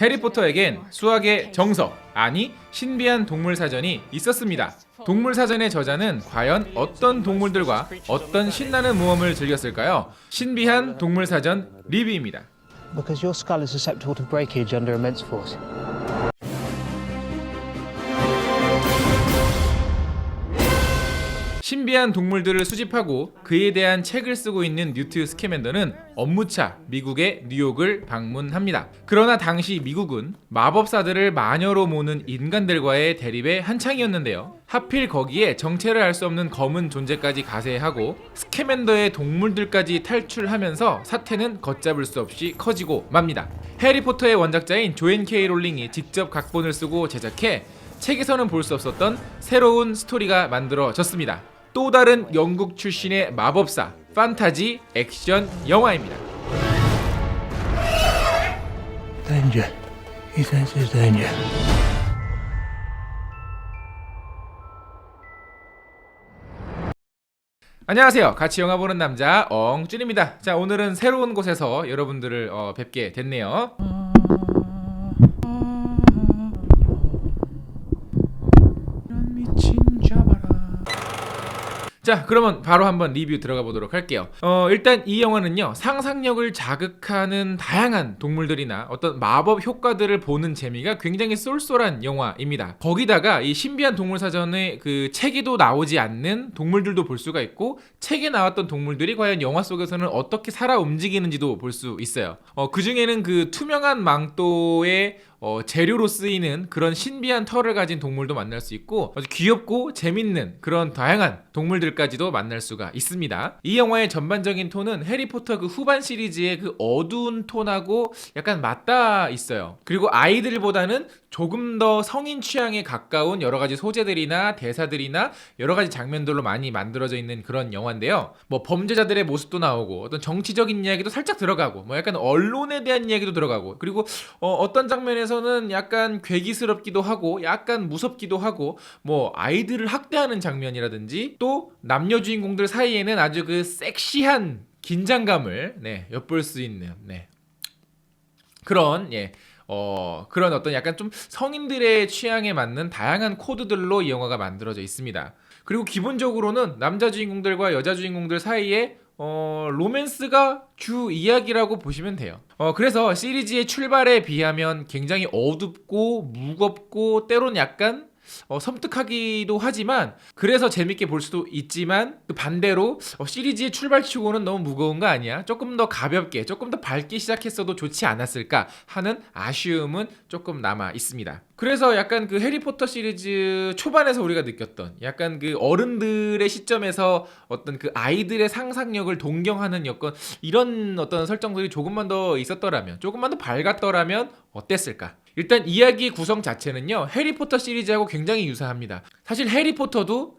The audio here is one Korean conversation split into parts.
해리포터에겐 수학의 정석, 아니 신비한 동물 사전이 있었습니다. 동물 사전의 저자는 과연 어떤 동물들과 어떤 신나는 모험을 즐겼을까요? 신비한 동물 사전 리뷰입니다. Because your skull is susceptible to breakage under immense force. 신비한 동물들을 수집하고 그에 대한 책을 쓰고 있는 뉴트 스캐맨더는 업무차 미국의 뉴욕을 방문합니다. 그러나 당시 미국은 마법사들을 마녀로 모는 인간들과의 대립의 한창이었는데요. 하필 거기에 정체를 알 수 없는 검은 존재까지 가세하고 스캐맨더의 동물들까지 탈출하면서 사태는 걷잡을 수 없이 커지고 맙니다. 해리포터의 원작자인 조앤 K 롤링이 직접 각본을 쓰고 제작해 책에서는 볼 수 없었던 새로운 스토리가 만들어졌습니다. 또 다른 영국 출신의 마법사, 판타지 액션 영화입니다. Danger. He senses danger. 안녕하세요. 같이 영화 보는 남자 엉준입니다. 자, 오늘은 새로운 곳에서 여러분들을 뵙게 됐네요. 자, 그러면 바로 한번 리뷰 들어가 보도록 할게요. 일단 이 영화는요, 상상력을 자극하는 다양한 동물들이나 어떤 마법 효과들을 보는 재미가 굉장히 쏠쏠한 영화입니다. 거기다가 이 신비한 동물 사전의 그 책에도 나오지 않는 동물들도 볼 수가 있고, 책에 나왔던 동물들이 과연 영화 속에서는 어떻게 살아 움직이는지도 볼 수 있어요. 그 중에는 그 투명한 망토의 재료로 쓰이는 그런 신비한 털을 가진 동물도 만날 수 있고, 아주 귀엽고 재밌는 그런 다양한 동물들까지도 만날 수가 있습니다. 이 영화의 전반적인 톤은 해리포터 그 후반 시리즈의 그 어두운 톤하고 약간 맞닿아 있어요. 그리고 아이들보다는 조금 더 성인 취향에 가까운 여러 가지 소재들이나 대사들이나 여러 가지 장면들로 많이 만들어져 있는 그런 영화인데요. 뭐 범죄자들의 모습도 나오고 어떤 정치적인 이야기도 살짝 들어가고 뭐 약간 언론에 대한 이야기도 들어가고, 그리고 어떤 장면에서는 약간 괴기스럽기도 하고 약간 무섭기도 하고, 뭐 아이들을 학대하는 장면이라든지 또 남녀 주인공들 사이에는 아주 그 섹시한 긴장감을 엿볼 수 있는 그런 그런 어떤 약간 좀 성인들의 취향에 맞는 다양한 코드들로 이 영화가 만들어져 있습니다. 그리고 기본적으로는 남자 주인공들과 여자 주인공들 사이에 로맨스가 주 이야기라고 보시면 돼요. 그래서 시리즈의 출발에 비하면 굉장히 어둡고 무겁고 때론 약간 섬뜩하기도 하지만, 그래서 재밌게 볼 수도 있지만 그 반대로 시리즈의 출발치고는 너무 무거운 거 아니야? 조금 더 가볍게 조금 더 밝게 시작했어도 좋지 않았을까 하는 아쉬움은 조금 남아 있습니다. 그래서 약간 그 해리포터 시리즈 초반에서 우리가 느꼈던 약간 그 어른들의 시점에서 어떤 그 아이들의 상상력을 동경하는 여건, 이런 어떤 설정들이 조금만 더 있었더라면, 조금만 더 밝았더라면 어땠을까? 일단 이야기 구성 자체는요, 해리포터 시리즈하고 굉장히 유사합니다. 사실 해리포터도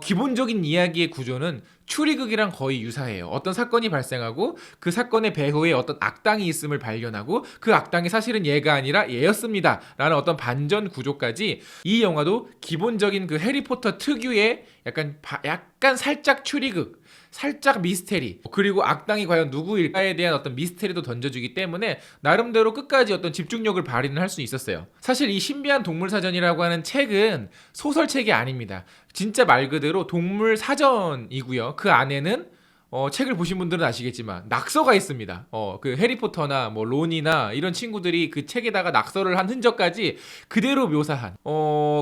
기본적인 이야기의 구조는 추리극이랑 거의 유사해요. 어떤 사건이 발생하고 그 사건의 배후에 어떤 악당이 있음을 발견하고 그 악당이 사실은 얘가 아니라 얘였습니다 라는 어떤 반전 구조까지 이 영화도 기본적인 그 해리포터 특유의 약간 살짝 추리극, 살짝 미스테리, 그리고 악당이 과연 누구일까에 대한 어떤 미스테리도 던져주기 때문에 나름대로 끝까지 어떤 집중력을 발휘는 할 수 있었어요. 사실 이 신비한 동물 사전이라고 하는 책은 소설책이 아닙니다. 진짜 말 그대로 동물 사전이고요. 그 안에는 책을 보신 분들은 아시겠지만 낙서가 있습니다. 그 해리포터나 뭐 론이나 이런 친구들이 그 책에다가 낙서를 한 흔적까지 그대로 묘사한.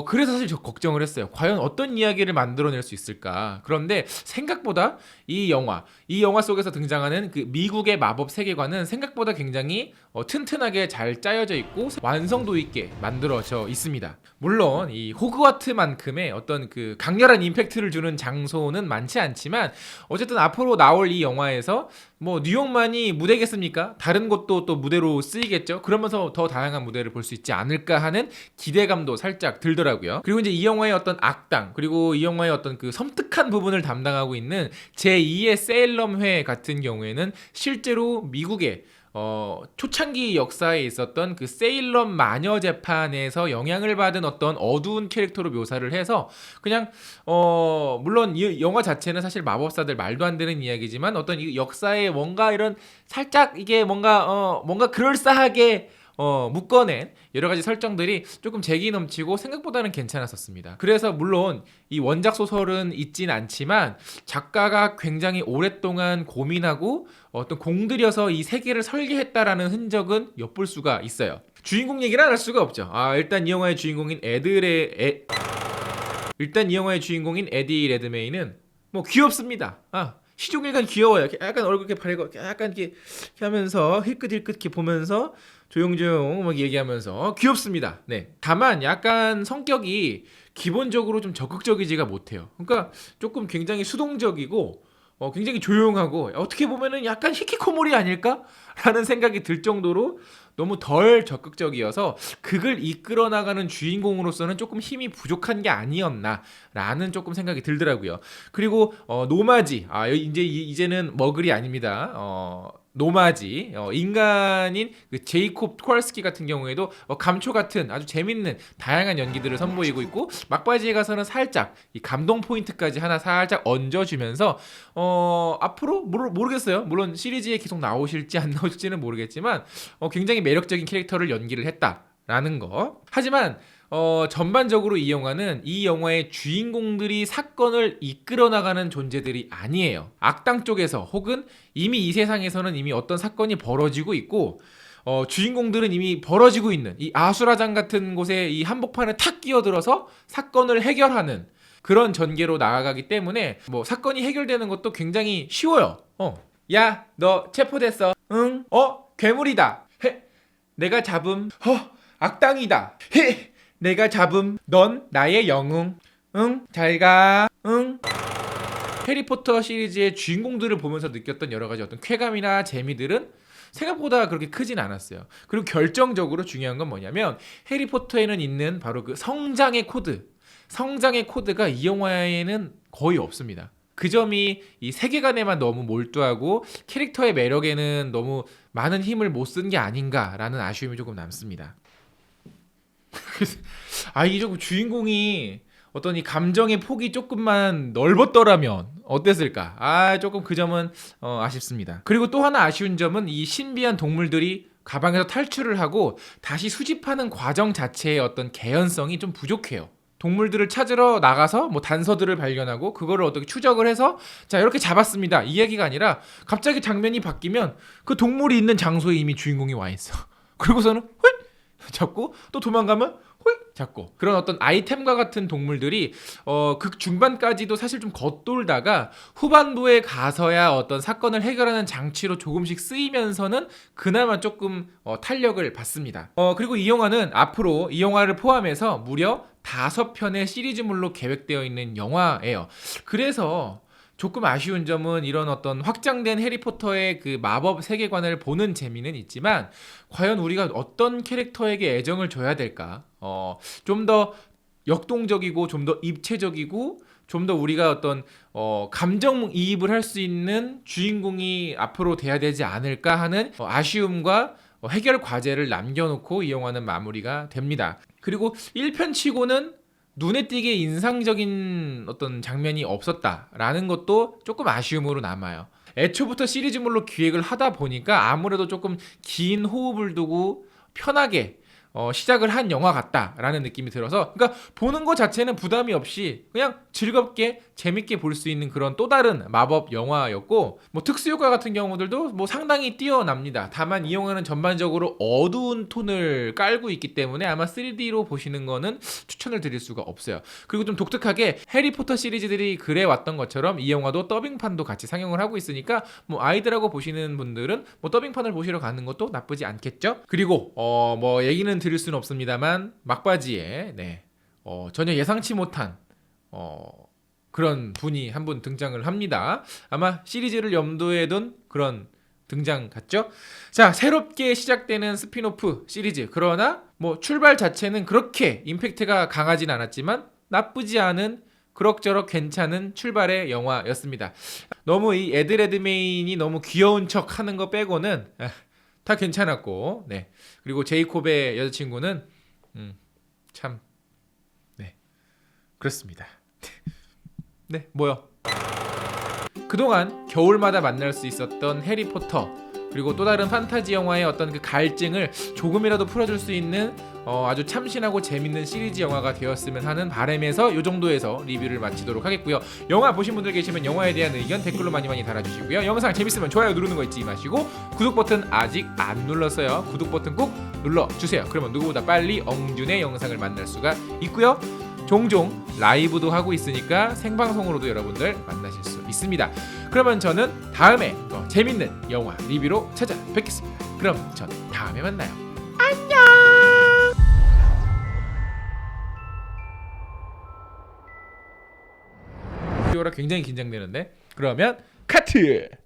그래서 사실 저 걱정을 했어요. 과연 어떤 이야기를 만들어낼 수 있을까? 그런데 생각보다 이 영화 속에서 등장하는 그 미국의 마법 세계관은 생각보다 굉장히 튼튼하게 잘 짜여져 있고 완성도 있게 만들어져 있습니다. 물론 이 호그와트만큼의 어떤 그 강렬한 임팩트를 주는 장소는 많지 않지만, 어쨌든 앞으로 나올 이 영화에서 뭐 뉴욕만이 무대겠습니까? 다른 곳도 또 무대로 쓰이겠죠. 그러면서 더 다양한 무대를 볼 수 있지 않을까 하는 기대감도 살짝 들더라고요. 그리고 이제 이 영화의 어떤 악당, 그리고 이 영화의 어떤 그 섬뜩한 부분을 담당하고 있는 제2의 세일럼회 같은 경우에는 실제로 미국의 초창기 역사에 있었던 그 세일럼 마녀 재판에서 영향을 받은 어떤 어두운 캐릭터로 묘사를 해서 그냥 물론 이 영화 자체는 사실 마법사들 말도 안 되는 이야기지만 어떤 이 역사에 뭔가 이런 살짝 이게 뭔가 그럴싸하게 묶어낸 여러 가지 설정들이 조금 재기 넘치고 생각보다는 괜찮았었습니다. 그래서 물론 이 원작 소설은 있진 않지만 작가가 굉장히 오랫동안 고민하고 어떤 공들여서 이 세계를 설계했다라는 흔적은 엿볼 수가 있어요. 주인공 얘기를 안 할 수가 없죠. 일단 이 영화의 주인공인 에디 레드메인은 뭐 귀엽습니다. 시종일관 귀여워요. 약간 얼굴 이렇게 바르고 약간 이렇게 하면서 힐끗힐끗 이렇게 보면서 조용조용 막 얘기하면서 귀엽습니다. 네. 다만 약간 성격이 기본적으로 좀 적극적이지가 못해요. 그러니까 조금 굉장히 수동적이고 굉장히 조용하고 어떻게 보면은 약간 히키코모리 아닐까라는 생각이 들 정도로 너무 덜 적극적이어서 그걸 이끌어 나가는 주인공으로서는 조금 힘이 부족한 게 아니었나라는 조금 생각이 들더라고요. 그리고 노마지 이제는 머글이 아닙니다. 노마지 인간인 그 제이콥 코랄스키 같은 경우에도 감초 같은 아주 재밌는 다양한 연기들을 선보이고 있고 막바지에 가서는 살짝 이 감동 포인트까지 하나 살짝 얹어주면서 앞으로 모르겠어요. 물론 시리즈에 계속 나오실지 안 나오실지는 모르겠지만 굉장히 매력적인 캐릭터를 연기를 했다라는 거. 하지만 전반적으로 이 영화는 이 영화의 주인공들이 사건을 이끌어 나가는 존재들이 아니에요. 악당 쪽에서 혹은 이미 이 세상에서는 이미 어떤 사건이 벌어지고 있고 주인공들은 이미 벌어지고 있는 이 아수라장 같은 곳에 이 한복판에 탁 끼어들어서 사건을 해결하는 그런 전개로 나아가기 때문에 뭐 사건이 해결되는 것도 굉장히 쉬워요. 야, 너 체포됐어. 응? 괴물이다. 내가 잡음. 악당이다. 내가 잡음. 넌 나의 영웅. 응? 잘 가. 응? 해리포터 시리즈의 주인공들을 보면서 느꼈던 여러 가지 어떤 쾌감이나 재미들은 생각보다 그렇게 크진 않았어요. 그리고 결정적으로 중요한 건 뭐냐면 해리포터에는 있는 바로 그 성장의 코드가 이 영화에는 거의 없습니다. 그 점이 이 세계관에만 너무 몰두하고 캐릭터의 매력에는 너무 많은 힘을 못 쓴 게 아닌가라는 아쉬움이 조금 남습니다. 이 조금 주인공이 어떤 이 감정의 폭이 조금만 넓었더라면 어땠을까? 조금 그 점은 아쉽습니다. 그리고 또 하나 아쉬운 점은 이 신비한 동물들이 가방에서 탈출을 하고 다시 수집하는 과정 자체의 어떤 개연성이 좀 부족해요. 동물들을 찾으러 나가서 뭐 단서들을 발견하고 그거를 어떻게 추적을 해서 자 이렇게 잡았습니다 이 얘기가 아니라 갑자기 장면이 바뀌면 그 동물이 있는 장소에 이미 주인공이 와 있어. 그리고서는 훌 잡고 또 도망가면 훌 잡고 그런 어떤 아이템과 같은 동물들이 극 중반까지도 사실 좀 겉돌다가 후반부에 가서야 어떤 사건을 해결하는 장치로 조금씩 쓰이면서는 그나마 조금 탄력을 받습니다. 그리고 이 영화는 앞으로 이 영화를 포함해서 무려 5편의 시리즈물로 계획되어 있는 영화예요. 그래서 조금 아쉬운 점은 이런 어떤 확장된 해리포터의 그 마법 세계관을 보는 재미는 있지만 과연 우리가 어떤 캐릭터에게 애정을 줘야 될까? 좀 더 역동적이고 좀 더 입체적이고 좀 더 우리가 어떤 감정이입을 할 수 있는 주인공이 앞으로 돼야 되지 않을까 하는 아쉬움과 해결 과제를 남겨놓고 이 영화는 마무리가 됩니다. 그리고 1편 치고는 눈에 띄게 인상적인 어떤 장면이 없었다라는 것도 조금 아쉬움으로 남아요. 애초부터 시리즈물로 기획을 하다 보니까 아무래도 조금 긴 호흡을 두고 편하게 시작을 한 영화 같다라는 느낌이 들어서 그러니까 보는 것 자체는 부담이 없이 그냥 즐겁게 재밌게 볼 수 있는 그런 또 다른 마법 영화였고 뭐 특수효과 같은 경우들도 뭐 상당히 뛰어납니다. 다만 이 영화는 전반적으로 어두운 톤을 깔고 있기 때문에 아마 3D로 보시는 거는 추천을 드릴 수가 없어요. 그리고 좀 독특하게 해리포터 시리즈들이 그래왔던 것처럼 이 영화도 더빙판도 같이 상영을 하고 있으니까 뭐 아이들하고 보시는 분들은 뭐 더빙판을 보시러 가는 것도 나쁘지 않겠죠? 그리고 뭐 얘기는 드릴 수는 없습니다만 막바지에 전혀 예상치 못한 그런 분이 한 분 등장을 합니다. 아마 시리즈를 염두에 둔 그런 등장 같죠? 자, 새롭게 시작되는 스피노프 시리즈. 그러나 뭐 출발 자체는 그렇게 임팩트가 강하진 않았지만 나쁘지 않은 그럭저럭 괜찮은 출발의 영화였습니다. 너무 이 에드 레드메인이 너무 귀여운 척 하는 거 빼고는 다 괜찮았고, 그리고 제이콥의 여자친구는 참 그렇습니다. 뭐요? 그동안 겨울마다 만날 수 있었던 해리포터 그리고 또 다른 판타지 영화의 어떤 그 갈증을 조금이라도 풀어줄 수 있는 아주 참신하고 재밌는 시리즈 영화가 되었으면 하는 바람에서 이 정도에서 리뷰를 마치도록 하겠고요. 영화 보신 분들 계시면 영화에 대한 의견 댓글로 많이 달아주시고요. 영상 재밌으면 좋아요 누르는 거 잊지 마시고 구독 버튼 아직 안 눌렀어요. 구독 버튼 꼭 눌러주세요. 그러면 누구보다 빨리 엉준의 영상을 만날 수가 있고요. 종종 라이브도 하고 있으니까 생방송으로도 여러분들 만나실 수 있습니다. 그러면 저는 다음에 더 재밌는 영화 리뷰로 찾아뵙겠습니다. 그럼 전 다음에 만나요. 안녕. 굉장히 긴장되는데 그러면 카트.